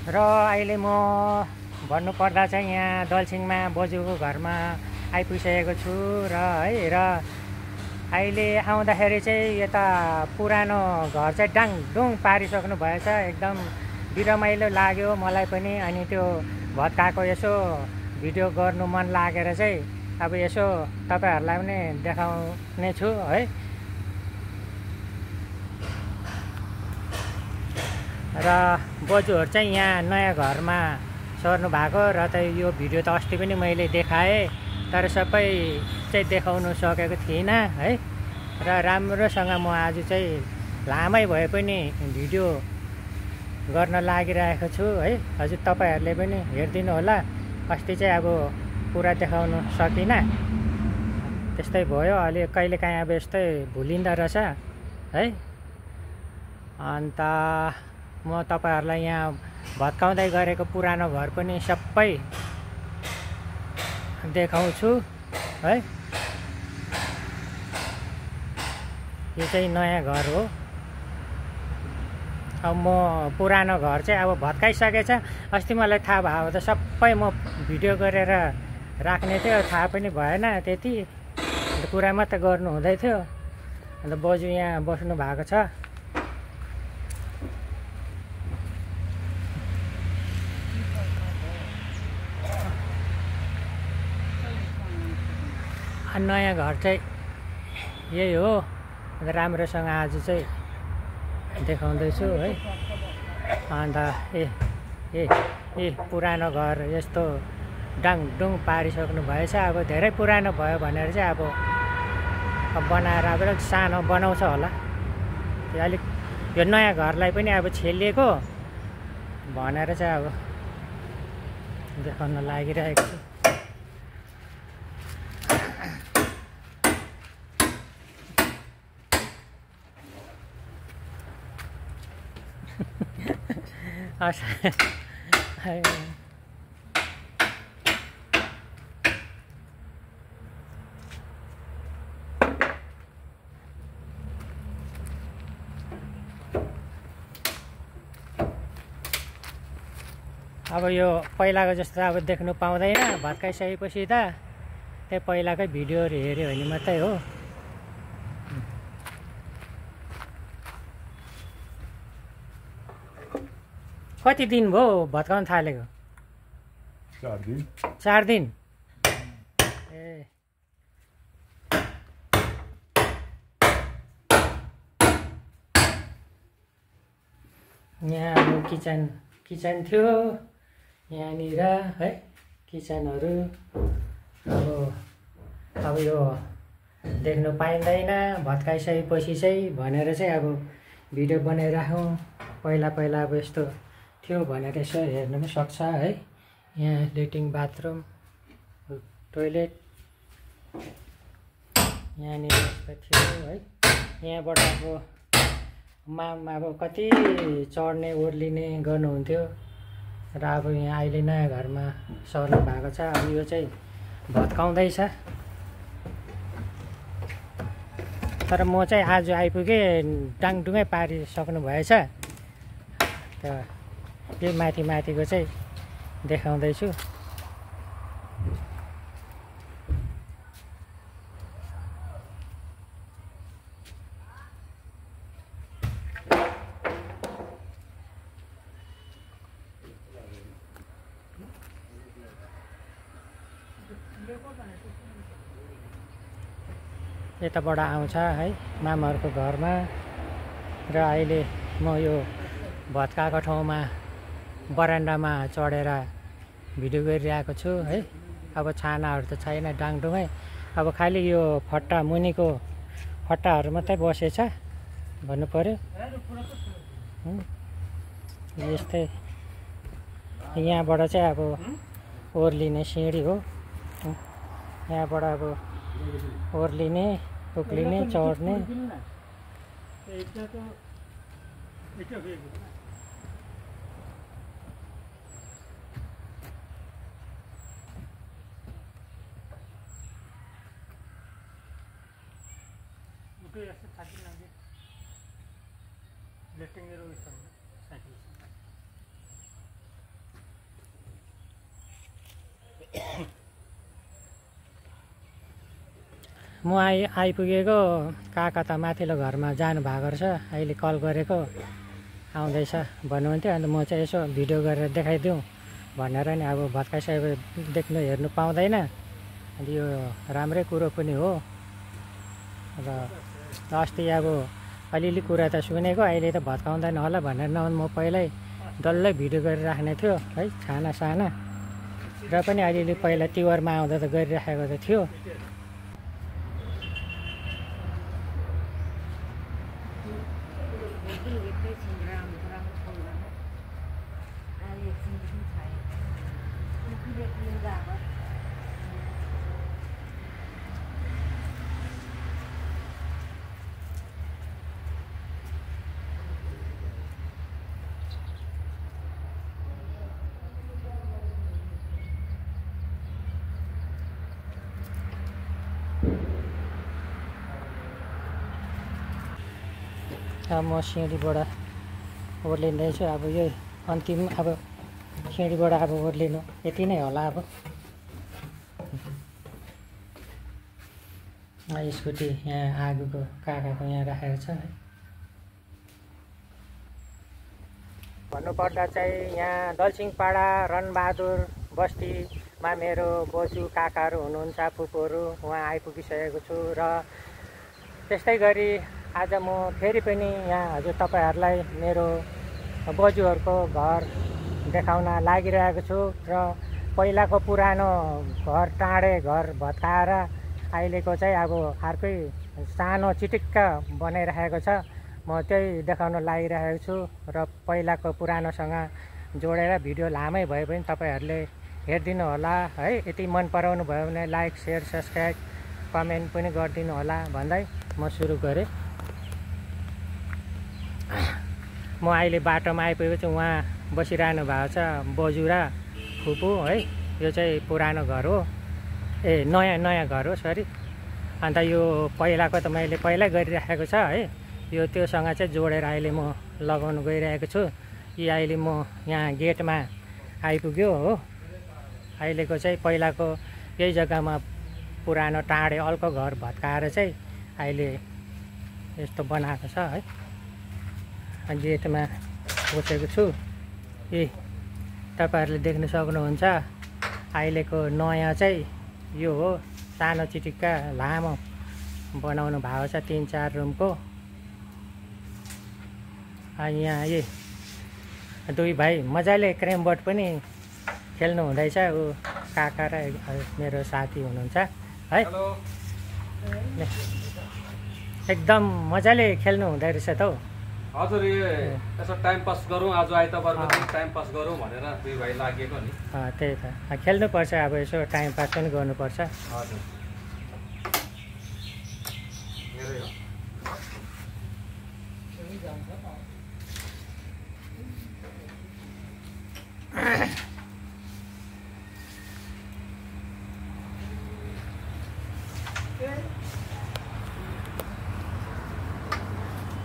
र अहिले म भन्नुपर्दा चाहिँ यहाँ दलसिङमा बोजूको घरमा आइपुगिसकेको छु र अहिले आउँदाखेरि चाहिँ यता पुरानो घर चाहिँ डाङडुङ पारिसक्नु भएछ। एकदम बिरमाइलो लाग्यो मलाई पनि। अनि त्यो भत्काएको यसो भिडियो गर्नु मन लागेर चाहिँ अब यसो तपाईँहरूलाई पनि देखाउने छु है। र बोजूहरू चाहिँ यहाँ नयाँ घरमा सर्नु भएको र त यो भिडियो त अस्ति पनि मैले देखाएँ, तर सबै चाहिँ देखाउनु सकेको थिइनँ है। र राम्रोसँग म आज चाहिँ लामै भए पनि भिडियो गर्न लागिरहेको छु है। हजुर तपाईँहरूले पनि हेरिदिनु होला। अस्ति चाहिँ अब पुरा देखाउन सकिनँ, त्यस्तै भयो। अलि कहिलेकाहीँ अब यस्तै भुलिँदो रहेछ है। अन्त म तपाईँहरूलाई यहाँ भत्काउँदै गरेको पुरानो घर पनि सबै देखाउँछु है। यो चाहिँ नयाँ घर हो। अब म पुरानो घर चाहिँ अब भत्काइसकेछ। अस्ति मलाई थाहा भयो त सबै म भिडियो गरेर राख्ने थियो, थाहा पनि भएन त्यति। अन्त कुरा मात्रै गर्नु हुँदै थियो। अन्त बोजू यहाँ बस्नु भएको छ। नयाँ घर चाहिँ यही हो। अन्त राम्रोसँग आज चाहिँ देखाउँदैछु है। अन्त ए पुरानो घर यस्तो डाङडुङ पारिसक्नु भएछ। अब धेरै पुरानो भयो भनेर चाहिँ अब बनाएर अब अलिक सानो बनाउँछ होला। त्यो अलिक यो नयाँ घरलाई पनि अब छेलिएको भनेर चाहिँ अब देखाउन लागिरहेको छु। अब यो पहिलाको जस्तो अब देख्नु पाउँदैन। भत्काइसकेपछि त त्यही पहिलाकै भिडियोहरू हेऱ्यो भने मात्रै हो। कति दिन भयो भत्काउन थालेको? 4 दिन। 4 दिन। ए यहाँ अब किचन थियो यहाँनिर है। किचनहरू अब यो देख्नु पाइँदैन भत्काइसकेपछि चाहिँ भनेर चाहिँ अब भिडियो बनाइराखौँ। पहिला अब यस्तो थियो भनेर यसो हेर्नु पनि सक्छ है। यहाँ लेट्रिन बाथरुम टोइलेट यहाँनिर यस्तो थियो है। यहाँबाट अब कति चढ्ने ओर्लिने गर्नुहुन्थ्यो। र अब यहाँ अहिले नयाँ घरमा सर्नु भएको छ। अब यो चाहिँ भत्काउँदैछ। तर म चाहिँ आज आइपुगेँ डाङडुङै पारिसक्नु भएछ। त्यो माथिको चाहिँ देखाउँदैछु। यताबाट आउँछ है मामाहरूको घरमा। र अहिले म यो भत्काएको ठाउँमा बरान्डामा चढेर भिडियो गरिरहेको छु है। अब छानाहरू त छैन डाङडुङै। अब खालि यो फट्टा मुनिको फट्टाहरू मात्रै बसेछ भन्नु पर्यो। यस्तै यहाँबाट चाहिँ अब ओर्लिने सिँढी हो। यहाँबाट अब ओर्लिने उक्लिने चढ्ने। म आइपुगेको काका त माथिल्लो घरमा जानु भएको रहेछ। अहिले कल गरेको आउँदैछ भन्नुहुन्थ्यो। अन्त म चाहिँ यसो भिडियो गरेर देखाइदिउँ भनेर नि अब भत्काइसकेपछि देख्नु हेर्नु पाउँदैन। अन्त यो राम्रै कुरो पनि हो। र अस्ति अब अलिअलि कुरा त सुनेको, अहिले त भत्काउँदैन होला भनेर म पहिल्यै डल्लै भिडियो गरेर राख्ने थियो है, साना साना। र पनि अलिअलि पहिला तिहारमा आउँदा त गरिराखेको त थियो। अब म सिँढीबाट ओर्लिँदैछु। अब यही अन्तिम अब सिँढीबाट अब ओर्लिनु यति नै होला। अब स्कुटी यहाँ आगोको काकाको यहाँ राखेको छ है। भन्नुपर्दा चाहिँ यहाँ दलसिंहपाडा रणबहादुर बस्तीमा मेरो बोजू काकाहरू हुनुहुन्छ, फुपूहरू, उहाँ आइपुगिसकेको छु। र त्यस्तै गरी आज म फेरि पनि यहाँ हजुर तपाईँहरूलाई मेरो बोजूहरूको घर देखाउन लागिरहेको छु। र पहिलाको पुरानो घर टाढे घर भत्काएर अहिलेको चाहिँ अब अर्कै सानो चिटिक्क बनाइरहेको छ। म त्यही देखाउन लागिरहेको छु। र पहिलाको पुरानोसँग जोडेर भिडियो लामै भए पनि तपाईँहरूले हेरिदिनु होला है। यति मन पराउनु भयो भने लाइक, सेयर, सब्सक्राइब, कमेन्ट पनि गरिदिनु होला भन्दै म सुरु गरेँ। म अहिले बाटोमा आइपुगेको छु। उहाँ बसिरहनु भएको छ, बोजू र फुपू है। यो चाहिँ पुरानो घर हो, नयाँ घर हो सरी। अन्त यो पहिलाको त मैले पहिल्यै गरिराखेको छ है। यो त्योसँग चाहिँ जोडेर अहिले म लगाउनु गइरहेको छु। यी अहिले म यहाँ गेटमा आइपुग्यो हो। अहिलेको चाहिँ पहिलाको यही जग्गामा पुरानो टाढे अल्को घर भत्काएर चाहिँ अहिले यस्तो बनाएको छ है। गेटमा बसेको छु। तपाईँहरूले देख्न सक्नुहुन्छ अहिलेको नयाँ चाहिँ यो हो। सानो चिटिक्का लामो बनाउनु भएको छ, 3-4 रुमको। यहाँ दुई भाइ मजाले क्यारम बोर्ड पनि खेल्नु हुँदैछ। ऊ काका र मेरो साथी हुनुहुन्छ है। एकदम मजाले खेल्नु हुँदो रहेछ त हौ। हजुर, यसो टाइम पास गरौँ, आज आइतबारको दिन टाइम पास गरौँ भनेर दुई भाइ लागेको नि। त्यही त खेल्नुपर्छ, अब यसो टाइम पास पनि गर्नुपर्छ। हजुर,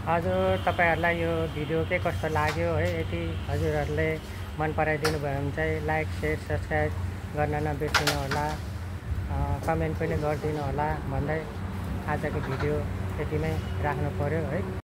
हजुर, तपाईँहरूलाई यो भिडियो के कस्तो लाग्यो है, यदि हजुरहरूले मन पराइदिनु भयो भने चाहिँ लाइक, सेयर, सब्सक्राइब गर्न नबिर्सिनु होला, कमेन्ट पनि गरिदिनु होला भन्दै आजको भिडियो यति नै राख्नु पर्यो है।